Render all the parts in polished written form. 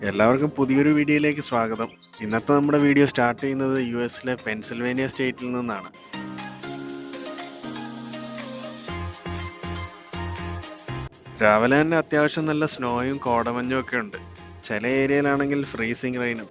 എല്ലാവർക്കും പുതിയൊരു വീഡിയോയിലേക്ക് സ്വാഗതം. ഇന്നത്തെ നമ്മുടെ വീഡിയോ സ്റ്റാർട്ട് ചെയ്യുന്നത് യുഎസിലെ പെൻസിൽവേനിയ സ്റ്റേറ്റിൽ നിന്നാണ്. രാവിലെ തന്നെ അത്യാവശ്യം നല്ല സ്നോയും കോടമഞ്ഞും ഒക്കെ ഉണ്ട്. ചില ഏരിയയിലാണെങ്കിൽ ഫ്രീസിങ് റെയിനും.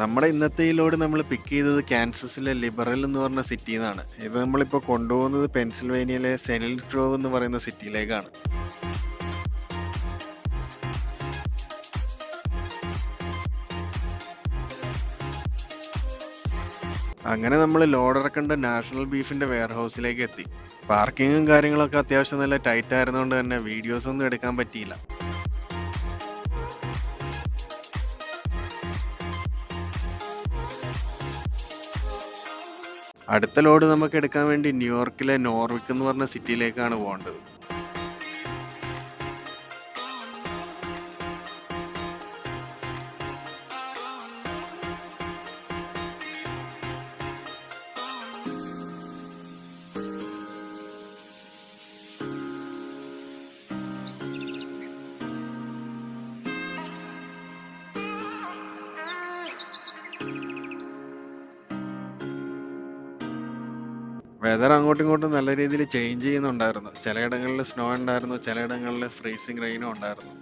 നമ്മുടെ ഇന്നത്തെ ഈ ലോഡ് നമ്മൾ പിക്ക് ചെയ്തത് കാൻസസിലെ ലിബറൽ എന്ന് പറഞ്ഞ സിറ്റിയിൽ നിന്നാണ്. ഇത് നമ്മളിപ്പോൾ കൊണ്ടുപോകുന്നത് പെൻസിൽവേനിയയിലെ സെനിൽസ് ഗ്രോവ് എന്ന് പറയുന്ന സിറ്റിയിലേക്കാണ്. അങ്ങനെ നമ്മൾ ലോഡ് ഇറക്കേണ്ട നാഷണൽ ബീഫിന്റെ വെയർ ഹൗസിലേക്ക് എത്തി. പാർക്കിങ്ങും കാര്യങ്ങളൊക്കെ അത്യാവശ്യം നല്ല ടൈറ്റ് ആയിരുന്നുകൊണ്ട് തന്നെ വീഡിയോസ് ഒന്നും എടുക്കാൻ പറ്റിയില്ല. അടുത്ത ലോഡ് നമുക്ക് എടുക്കാൻ വേണ്ടി ന്യൂയോർക്കിലെ നോർവിക്ക് എന്ന് പറഞ്ഞ സിറ്റിയിലേക്കാണ് പോകേണ്ടത്. വെതർ അങ്ങോട്ടും ഇങ്ങോട്ടും നല്ല രീതിയിൽ ചേഞ്ച് ചെയ്യുന്നുണ്ടായിരുന്നു. ചിലയിടങ്ങളിൽ സ്നോ ഉണ്ടായിരുന്നു, ചിലയിടങ്ങളിൽ ഫ്രീസിങ് റെയിനും ഉണ്ടായിരുന്നു.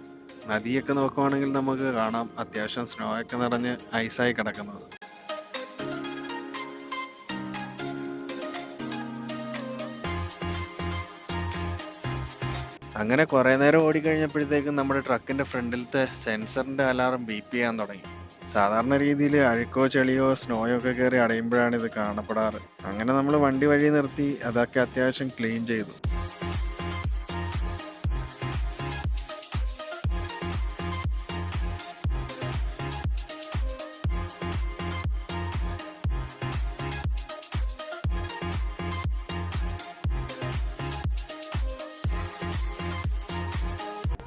നദിയൊക്കെ നോക്കുവാണെങ്കിൽ നമുക്ക് കാണാം അത്യാവശ്യം സ്നോ ഒക്കെ നിറഞ്ഞ് ഐസായി കിടക്കുന്നത്. അങ്ങനെ കുറേ നേരം ഓടിക്കഴിഞ്ഞപ്പോഴത്തേക്കും നമ്മുടെ ട്രക്കിന്റെ ഫ്രണ്ടിലത്തെ സെൻസറിന്റെ അലാറം ബീപ്പ് ചെയ്യാൻ തുടങ്ങി. സാധാരണ രീതിയിൽ അഴുക്കോ ചെളിയോ സ്നോയോ ഒക്കെ കയറി അടയുമ്പോഴാണ് ഇത് കാണപ്പെടാറ്. അങ്ങനെ നമ്മൾ വണ്ടി വഴി നിർത്തി അതൊക്കെ അത്യാവശ്യം ക്ലീൻ ചെയ്തു.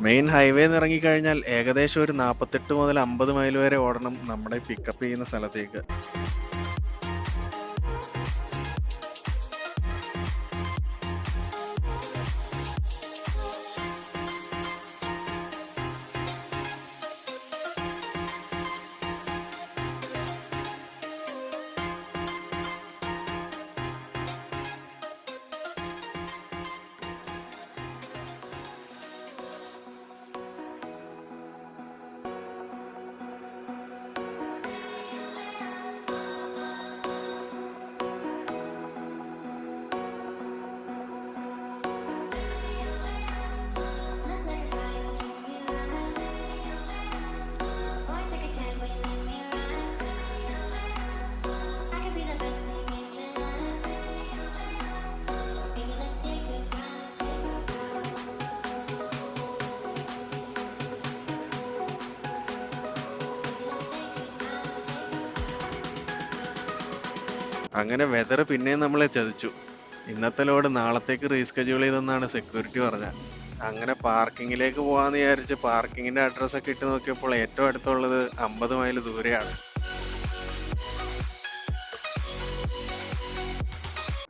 മെയിൻ ഹൈവേ ഇറങ്ങിക്കഴിഞ്ഞാൽ ഏകദേശം ഒരു 48 മുതൽ 50 മൈൽ വരെ ഓടണം നമ്മുടെ പിക്കപ്പ് ചെയ്യുന്ന സ്ഥലത്തേക്ക്. അങ്ങനെ വെതർ പിന്നെയും നമ്മളെ ചതിച്ചു. ഇന്നത്തെ ലോഡ് നാളത്തേക്ക് റീസ്കെഡ്യൂൾ ചെയ്തെന്നാണ് സെക്യൂരിറ്റി പറഞ്ഞത്. അങ്ങനെ പാർക്കിങ്ങിലേക്ക് പോകാമെന്ന് വിചാരിച്ച് പാർക്കിങ്ങിന്റെ അഡ്രസ് ഒക്കെ ഇട്ട് നോക്കിയപ്പോൾ ഏറ്റവും അടുത്തുള്ളത് 50 മൈൽ ദൂരെയാണ്.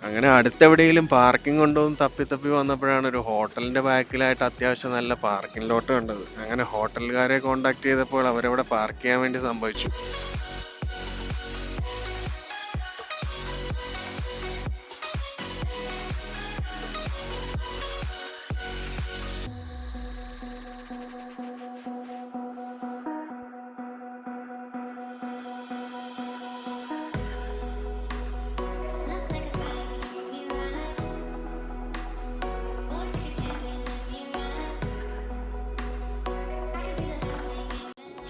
അങ്ങനെ അടുത്തെവിടെയെങ്കിലും പാർക്കിംഗ് ഉണ്ടോ എന്ന് തപ്പി വന്നപ്പോഴാണ് ഒരു ഹോട്ടലിന്റെ ബാക്കിലായിട്ട് അത്യാവശ്യം നല്ല പാർക്കിംഗ് ലോട്ട് കണ്ടത്. അങ്ങനെ ഹോട്ടലുകാരെ കോണ്ടാക്ട് ചെയ്തപ്പോൾ അവരവിടെ പാർക്ക് ചെയ്യാൻ വേണ്ടി സംഭവിച്ചു.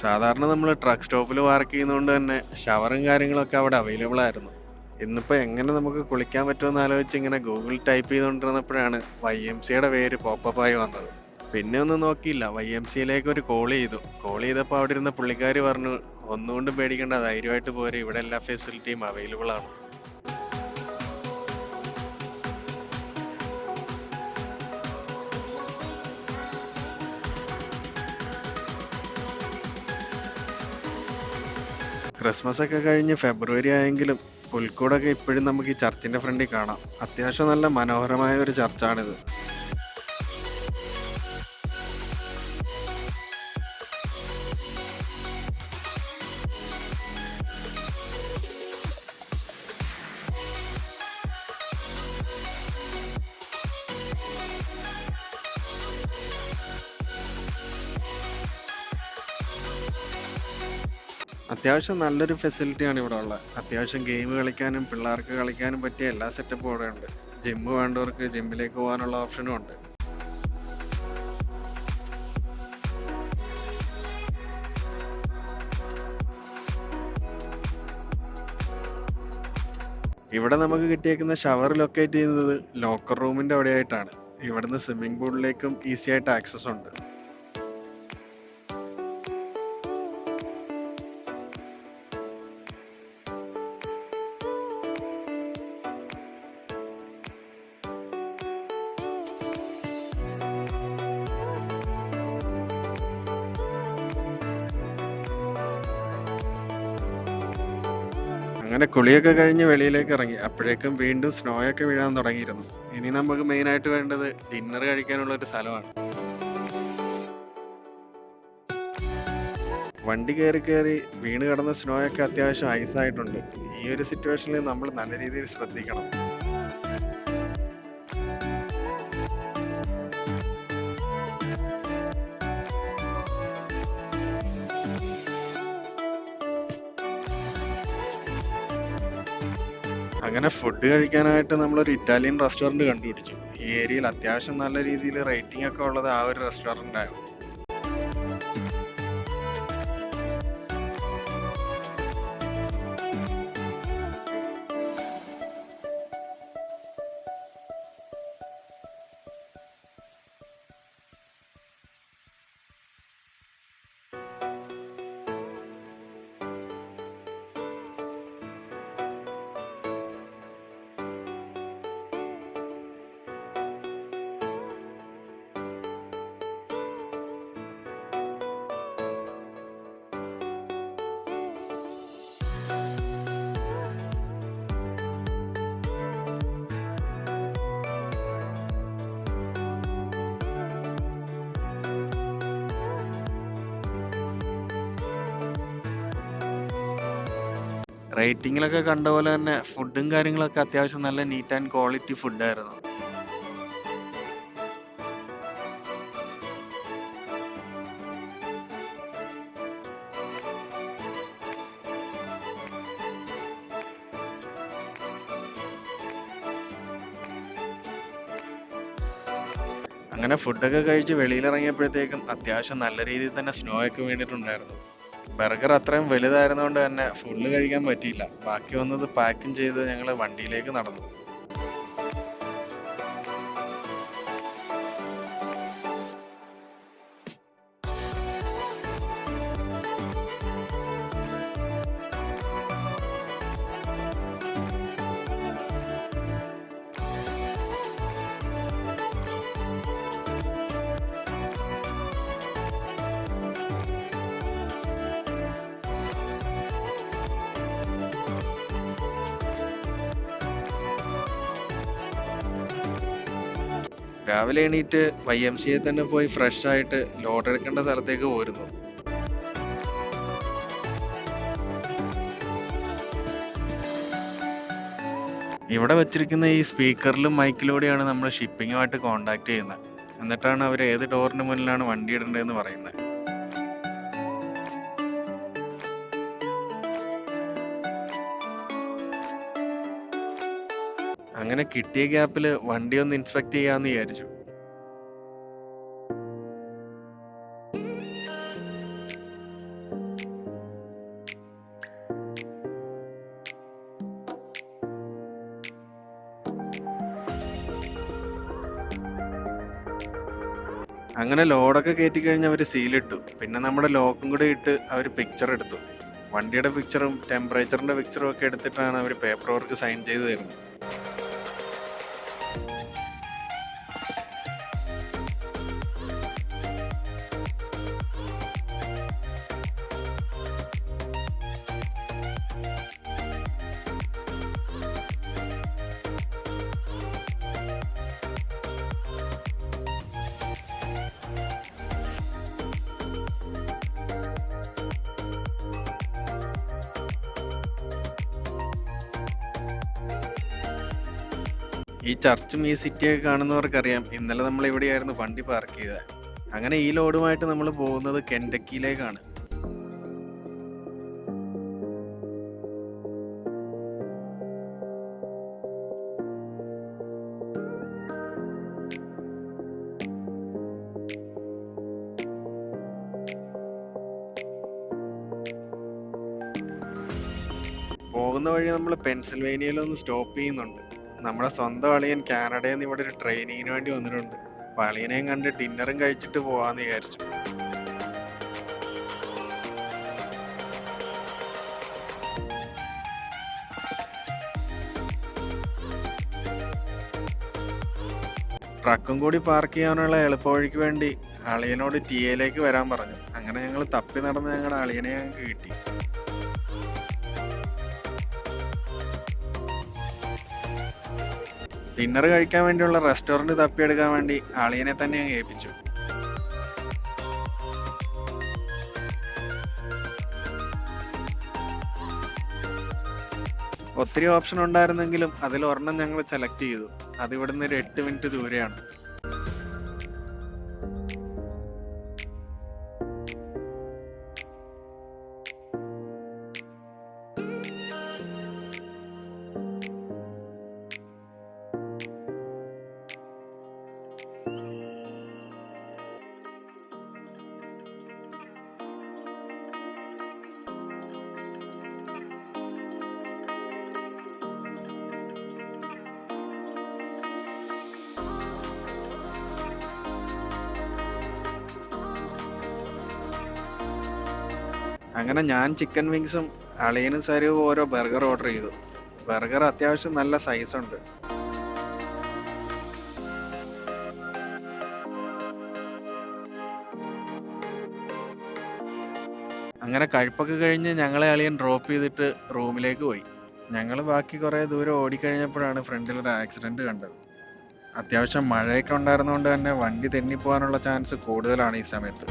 സാധാരണ നമ്മൾ ട്രക്ക് സ്റ്റോപ്പിൽ പാർക്ക് ചെയ്യുന്നതുകൊണ്ട് തന്നെ ഷവറും കാര്യങ്ങളൊക്കെ അവിടെ അവൈലബിൾ ആയിരുന്നു. ഇന്നിപ്പോൾ എങ്ങനെ നമുക്ക് കുളിക്കാൻ പറ്റുമെന്ന് ആലോചിച്ച് ഇങ്ങനെ ഗൂഗിൾ ടൈപ്പ് ചെയ്തുകൊണ്ടിരുന്നപ്പോഴാണ് YMCAയുടെ പേര് പോപ്പപ്പായി വന്നത്. പിന്നെ ഒന്നും നോക്കിയില്ല, YMCAയിലേക്ക് ഒരു കോൾ ചെയ്തപ്പോൾ അവിടെ ഇരുന്ന പുള്ളിക്കാരി പറഞ്ഞു, ഒന്നുകൊണ്ടും പേടിക്കേണ്ട, ധൈര്യമായിട്ട് പോരെ, ഇവിടെ എല്ലാ ഫെസിലിറ്റിയും അവൈലബിൾ ആണ്. ക്രിസ്മസ് ഒക്കെ കഴിഞ്ഞ് ഫെബ്രുവരി ആയെങ്കിലും പുൽക്കൂടൊക്കെ ഇപ്പോഴും നമുക്ക് ഈ ചർച്ചിന്റെ ഫ്രണ്ടിൽ കാണാം. അത്യാവശ്യം നല്ല മനോഹരമായ ഒരു ചർച്ചാണിത്. അത്യാവശ്യം നല്ലൊരു ഫെസിലിറ്റിയാണ് ഇവിടെ ഉള്ളത്. അത്യാവശ്യം ഗെയിം കളിക്കാനും പിള്ളേർക്ക് കളിക്കാനും പറ്റിയ എല്ലാ സെറ്റപ്പും ഇവിടെ ഉണ്ട്. ജിമ്മ് വേണ്ടവർക്ക് ജിമ്മിലേക്ക് പോകാനുള്ള ഓപ്ഷനും ഉണ്ട്. ഇവിടെ നമുക്ക് കിട്ടിയേക്കുന്ന ഷവർ ലൊക്കേറ്റ് ചെയ്യുന്നത് ലോക്കർ റൂമിന്റെ അവിടെയായിട്ടാണ്. ഇവിടുന്ന് സ്വിമ്മിംഗ് പൂളിലേക്കും ഈസി ആയിട്ട് ആക്സസ് ഉണ്ട്. അങ്ങനെ കുളിയൊക്കെ കഴിഞ്ഞ് വെളിയിലേക്ക് ഇറങ്ങി. അപ്പോഴേക്കും വീണ്ടും സ്നോയൊക്കെ വീഴാൻ തുടങ്ങിയിരുന്നു. ഇനി നമുക്ക് മെയിൻ ആയിട്ട് വേണ്ടത് ഡിന്നർ കഴിക്കാനുള്ള ഒരു സ്ഥലമാണ്. വണ്ടി കയറി കയറി വീണ് കിടന്ന സ്നോയൊക്കെ അത്യാവശ്യം ഐസായിട്ടുണ്ട്. ഈ ഒരു സിറ്റുവേഷനിൽ നമ്മൾ നല്ല രീതിയിൽ ശ്രദ്ധിക്കണം. അങ്ങനെ ഫുഡ് കഴിക്കാനായിട്ട് നമ്മളൊരു ഇറ്റാലിയൻ റെസ്റ്റോറൻറ്റ് കണ്ടുപിടിച്ചു. ഈ ഏരിയയിൽ അത്യാവശ്യം നല്ല രീതിയിൽ റേറ്റിംഗ് ഒക്കെ ഉള്ളത് ആ ഒരു റെസ്റ്റോറൻ്റ് ആയിരുന്നു. റേറ്റിങ്ങിലൊക്കെ കണ്ട പോലെ തന്നെ ഫുഡും കാര്യങ്ങളൊക്കെ അത്യാവശ്യം നല്ല നീറ്റ് ആൻഡ് ക്വാളിറ്റി ഫുഡായിരുന്നു. അങ്ങനെ ഫുഡൊക്കെ കഴിച്ച് വെളിയിലിറങ്ങിയപ്പോഴത്തേക്കും അത്യാവശ്യം നല്ല രീതിയിൽ തന്നെ സ്നോ ഒക്കെ വീണിട്ടുണ്ടായിരുന്നു. ബർഗർ അത്രയും വലുതായിരുന്നോണ്ട് തന്നെ ഫുള്ള് കഴിക്കാൻ പറ്റിയില്ല. ബാക്കി വന്നത് പാക്കും ചെയ്ത് ഞങ്ങൾ വണ്ടിയിലേക്ക് നടന്നു. രാവിലെ എണീറ്റ് YMCA തന്നെ പോയി ഫ്രഷ് ആയിട്ട് ലോഡ് എടുക്കേണ്ട സ്ഥലത്തേക്ക് പോയിരുന്നു. ഇവിടെ വെച്ചിരിക്കുന്ന ഈ സ്പീക്കറിലും മൈക്കിലൂടെയാണ് നമ്മൾ ഷിപ്പിങ്ങുമായിട്ട് കോണ്ടാക്ട് ചെയ്യുന്നത്. എന്നിട്ടാണ് അവർ ഏത് ഡോറിന് മുന്നിലാണ് വണ്ടി ഇടേണ്ടതെന്ന് പറയുന്നത്. അങ്ങനെ കിട്ടിയ ഗ്യാപ്പിൽ വണ്ടി ഒന്ന് ഇൻസ്പെക്ട് ചെയ്യാന്ന് വിചാരിച്ചു. അങ്ങനെ ലോഡൊക്കെ കയറ്റി കഴിഞ്ഞ് അവർ സീലിട്ടു. പിന്നെ നമ്മുടെ ലോക്കും കൂടെ ഇട്ട് അവർ പിക്ചർ എടുത്തു. വണ്ടിയുടെ പിക്ചറും ടെമ്പറേച്ചറിന്റെ പിക്ചറും ഒക്കെ എടുത്തിട്ടാണ് അവർ പേപ്പർ വർക്ക് സൈൻ ചെയ്ത് തരുന്നത്. ഈ ചർച്ചും ഈ സിറ്റിയൊക്കെ കാണുന്നവർക്കറിയാം ഇന്നലെ നമ്മൾ ഇവിടെയായിരുന്നു വണ്ടി പാർക്ക് ചെയ്തത്. അങ്ങനെ ഈ ലോഡുമായിട്ട് നമ്മൾ പോകുന്നത് കെൻഡക്കിയിലേക്കാണ്. പോകുന്ന വഴി നമ്മൾ പെൻസിൽവേനിയയിലൊന്ന് സ്റ്റോപ്പ് ചെയ്യുന്നുണ്ട്. നമ്മുടെ സ്വന്തം അളിയൻ കാനഡയിൽ നിന്ന് ഇവിടെ ഒരു ട്രെയിനിങ്ങിന് വേണ്ടി വന്നിട്ടുണ്ട്. അപ്പൊ അളിയനെയും കണ്ട് ഡിന്നറും കഴിച്ചിട്ട് പോവാന്ന് വിചാരിച്ചു. ട്രക്കും കൂടി പാർക്ക് ചെയ്യാനുള്ള എളുപ്പവഴിക്ക് വേണ്ടി അളിയനോട് ടി എയിലേക്ക് വരാൻ പറഞ്ഞു. അങ്ങനെ ഞങ്ങൾ തപ്പി നടന്ന് ഞങ്ങളുടെ അളിയനെ ഞങ്ങൾക്ക് കിട്ടി. ഡിന്നർ കഴിക്കാൻ വേണ്ടിയുള്ള റെസ്റ്റോറന്റ് തപ്പിയെടുക്കാൻ വേണ്ടി അളിയനെ തന്നെ ഞാൻ ഏൽപ്പിച്ചു. ഒത്തിരി ഓപ്ഷൻ ഉണ്ടായിരുന്നെങ്കിലും അതിൽ ഒരെണ്ണം ഞങ്ങൾ സെലക്ട് ചെയ്തു. അത് ഇവിടുന്ന് ഒരു 8 മിനിറ്റ് ദൂരെയാണ്. അങ്ങനെ ഞാൻ ചിക്കൻ വിങ്സും അളിയനും സരുവും ഓരോ ബർഗർ ഓർഡർ ചെയ്തു. ബർഗർ അത്യാവശ്യം നല്ല സൈസ് ഉണ്ട്. അങ്ങനെ കഴിപ്പൊക്കെ കഴിഞ്ഞ് ഞങ്ങളെ അളിയൻ ഡ്രോപ്പ് ചെയ്തിട്ട് റൂമിലേക്ക് പോയി. ഞങ്ങൾ ബാക്കി കുറേ ദൂരം ഓടിക്കഴിഞ്ഞപ്പോഴാണ് ഫ്രണ്ടിൽ ഒരു ആക്സിഡന്റ് കണ്ടത്. അത്യാവശ്യം മഴയൊക്കെ ഉണ്ടായിരുന്നതുകൊണ്ട് തന്നെ വണ്ടി തെന്നിപ്പോവാനുള്ള ചാൻസ് കൂടുതലാണ് ഈ സമയത്ത്.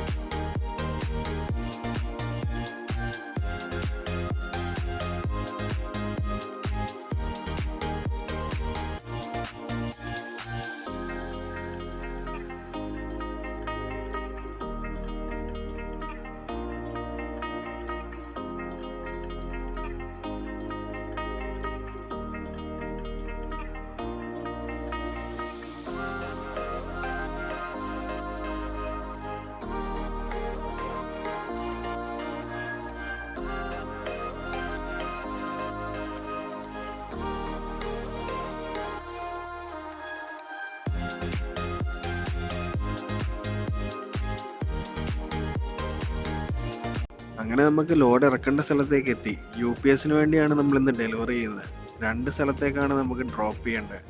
അങ്ങനെ നമുക്ക് ലോഡ് ഇറക്കേണ്ട സ്ഥലത്തേക്ക് എത്തി. UPS വേണ്ടിയാണ് നമ്മൾ ഇന്ന് ഡെലിവറി ചെയ്യുന്നത്. 2 സ്ഥലത്തേക്കാണ് നമുക്ക് ഡ്രോപ്പ് ചെയ്യേണ്ടത്.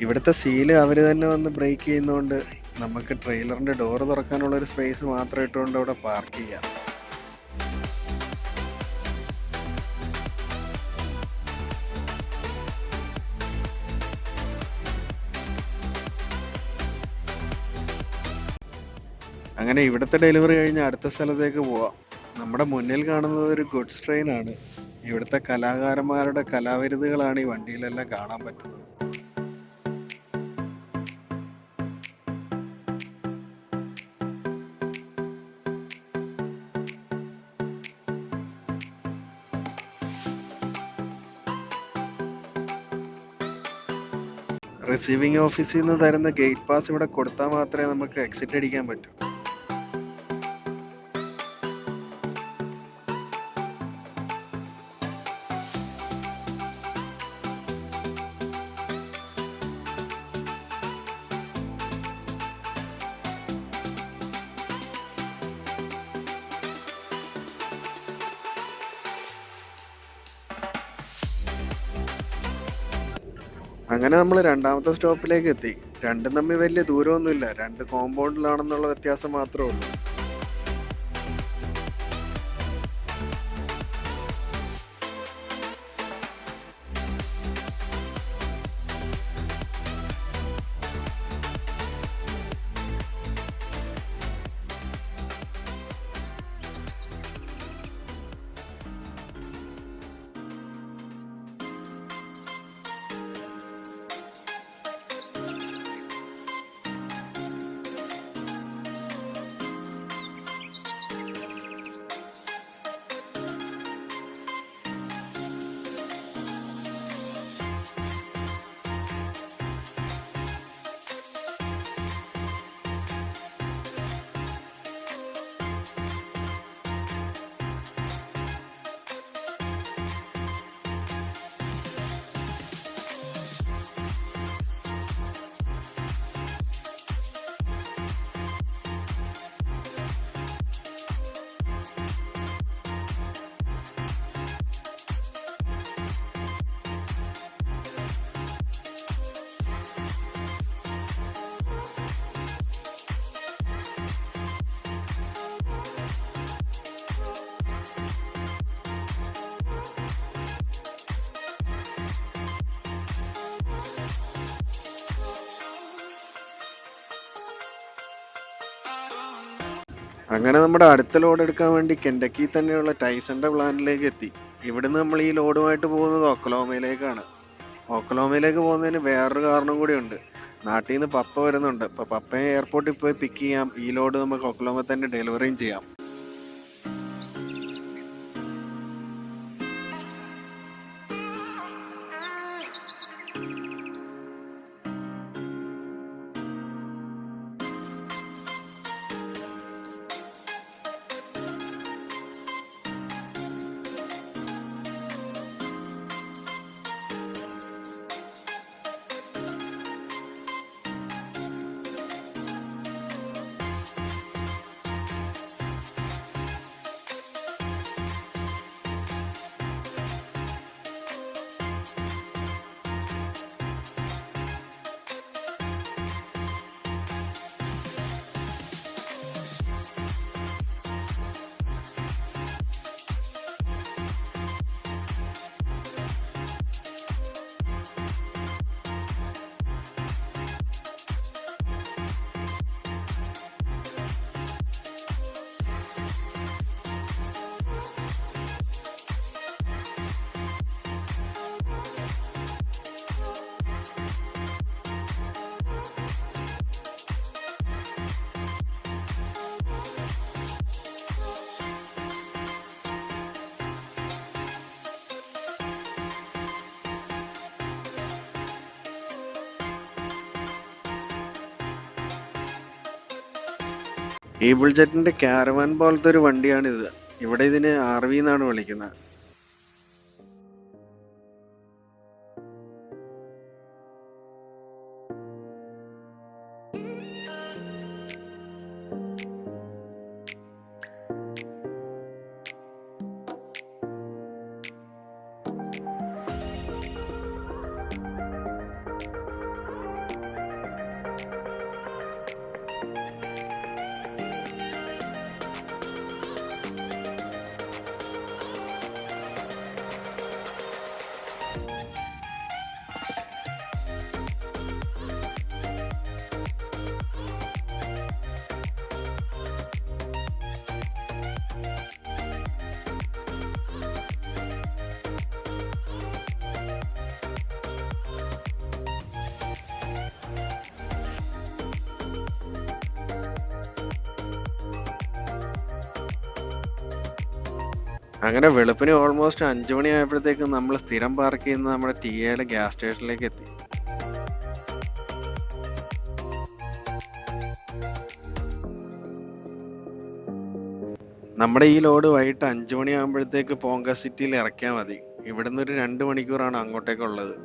ഇവിടുത്തെ സീല് അവര് തന്നെ വന്ന് ബ്രേക്ക് ചെയ്യുന്നതുകൊണ്ട് നമുക്ക് ട്രെയിലറിന്റെ ഡോറ് തുറക്കാനുള്ള ഒരു സ്പേസ് മാത്രം ഇട്ടുകൊണ്ട് അവിടെ പാർക്ക് ചെയ്യാം. അങ്ങനെ ഇവിടുത്തെ ഡെലിവറി കഴിഞ്ഞ് അടുത്ത സ്ഥലത്തേക്ക് പോവാം. നമ്മുടെ മുന്നിൽ കാണുന്നത് ഒരു ഗുഡ്സ് ട്രെയിൻ ആണ്. ഇവിടുത്തെ കലാകാരന്മാരുടെ കലാവിരുതുകളാണ് ഈ വണ്ടിയിലെല്ലാം കാണാൻ പറ്റുന്നത്. റിസീവിംഗ് ഓഫീസിൽ നിന്ന് തരുന്ന ഗേറ്റ് പാസ് ഇവിടെ കൊടുത്താൽ മാത്രമേ നമുക്ക് എക്സിറ്റ് അടിക്കാൻ പറ്റൂ. അങ്ങനെ നമ്മൾ രണ്ടാമത്തെ സ്റ്റോപ്പിലേക്ക് എത്തി. രണ്ടും തമ്മിൽ വലിയ ദൂരമൊന്നുമില്ല, രണ്ട് കോമ്പൗണ്ടിലാണെന്നുള്ള വ്യത്യാസം മാത്രമേ ഉള്ളൂ. അങ്ങനെ നമ്മുടെ അടുത്ത ലോഡ് എടുക്കാൻ വേണ്ടി കെൻഡക്കി തന്നെയുള്ള ടൈസന്റെ പ്ലാന്റിലേക്ക് എത്തി. ഇവിടുന്ന് നമ്മൾ ഈ ലോഡുമായിട്ട് പോകുന്നത് ഒക്ലോമയിലേക്കാണ്. ഒക്ലോമയിലേക്ക് പോകുന്നതിന് വേറൊരു കാരണം കൂടിയുണ്ട്. നാട്ടിൽ നിന്ന് പപ്പ വരുന്നുണ്ട്. അപ്പൊ പപ്പയെ എയർപോർട്ടിൽ പോയി പിക്ക് ചെയ്യാം, ഈ ലോഡ് നമുക്ക് ഒക്ലോമ തന്നെ ഡെലിവറിയും ചെയ്യാം. ഈ ബുൾജറ്റിന്റെ കാരവാൻ പോലത്തെ ഒരു വണ്ടിയാണിത്. ഇവിടെ ഇതിന് RV എന്നാണ് വിളിക്കുന്നത്. അങ്ങനെ വെളുപ്പിന് ഓൾമോസ്റ്റ് 5 മണി ആയപ്പോഴത്തേക്കും നമ്മൾ സ്ഥിരം പാർക്ക് ചെയ്യുന്ന നമ്മുടെ ടിയയുടെ ഗ്യാസ് സ്റ്റേഷനിലേക്ക് എത്തി. നമ്മുടെ ഈ ലോഡ് വൈകിട്ട് 5 മണിയാകുമ്പോഴത്തേക്ക് പോങ്ക സിറ്റിയിൽ ഇറക്കിയാൽ മതി. ഇവിടുന്ന് ഒരു 2 മണിക്കൂറാണ് അങ്ങോട്ടേക്കുള്ളത്.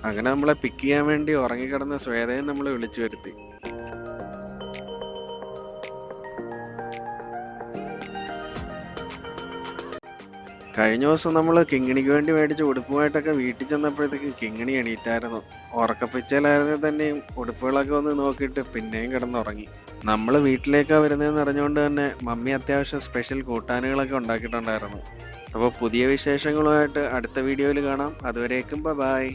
അങ്ങനെ നമ്മളെ പിക്ക് ചെയ്യാൻ വേണ്ടി ഉറങ്ങിക്കിടന്ന ശ്വേതയും നമ്മൾ വിളിച്ചു വരുത്തി. കഴിഞ്ഞ ദിവസം നമ്മൾ കിങ്ങിണിക്ക് വേണ്ടി മേടിച്ച ഉടുപ്പുമായിട്ടൊക്കെ വീട്ടിൽ ചെന്നപ്പോഴത്തേക്ക് കിങ്ങിണി എണീറ്റായിരുന്നു. ഉറക്കപ്പിച്ചലായിരുന്നെ തന്നെയും ഉടുപ്പുകളൊക്കെ ഒന്ന് നോക്കിയിട്ട് പിന്നെയും കിടന്നുറങ്ങി. നമ്മൾ വീട്ടിലേക്കാ വരുന്നതെന്ന് അറിഞ്ഞുകൊണ്ട് തന്നെ മമ്മി അത്യാവശ്യം സ്പെഷ്യൽ കൂട്ടാനുകളൊക്കെ ഉണ്ടാക്കിയിട്ടുണ്ടായിരുന്നു. അപ്പോൾ പുതിയ വിശേഷങ്ങളുമായിട്ട് അടുത്ത വീഡിയോയിൽ കാണാം. അതുവരേക്കും ബൈ.